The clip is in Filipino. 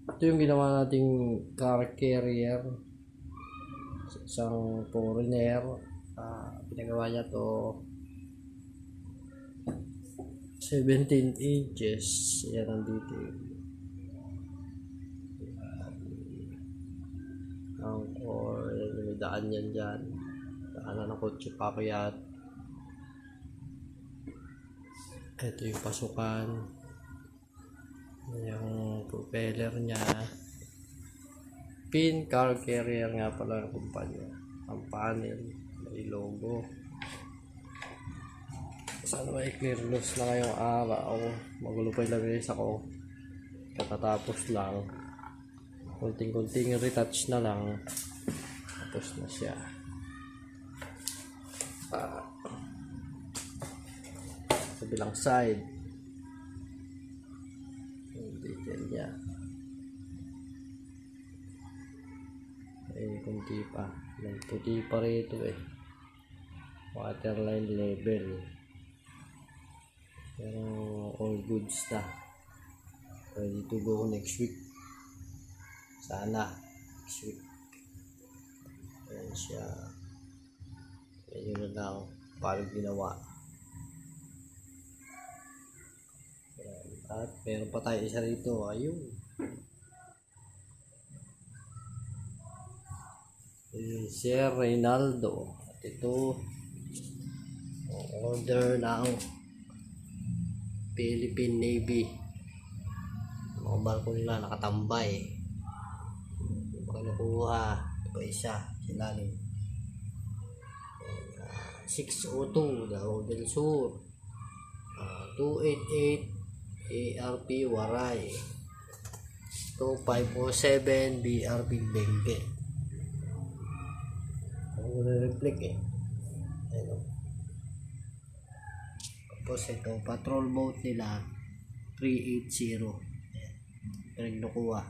Ito yung ginawa nating car carrier. Isang foreigner. Pinagawa niya to 17 inches. Yan ang detail. Ang core, may daan yan dyan. Daanan ng kotse pakyat. Ito yung pasukan. Yung propeller niya. Pin car carrier nga pala ng kumpanya. Ang panel, may logo. Sana may clear loss na ngayong araw. Magulo pa ilagay sa ko. Katatapos lang. Kunting-kunting retouch na lang. Tapos na siya. Sa bilang side. Yung detail niya. Kunti pa. May puti pa rito Waterline level. Pero all goods na. Ready to go next week. Sana. Next week. Ayan siya. Ayan na lang. Paano ginawa. Ayan. At meron pa tayo isa rito. Ayun. Sir Reynaldo. At ito. Order ng Philippine Navy. Mga barko nila nakatambay. Baka nakuha. Iba isa. Silalim. 602 Davao del Sur. 288 ARP Waray. 2507 BRP Bengue. Ang reflect Ayun. Tapos ito, patrol boat nila 380. Ayan. Pinagnakuha.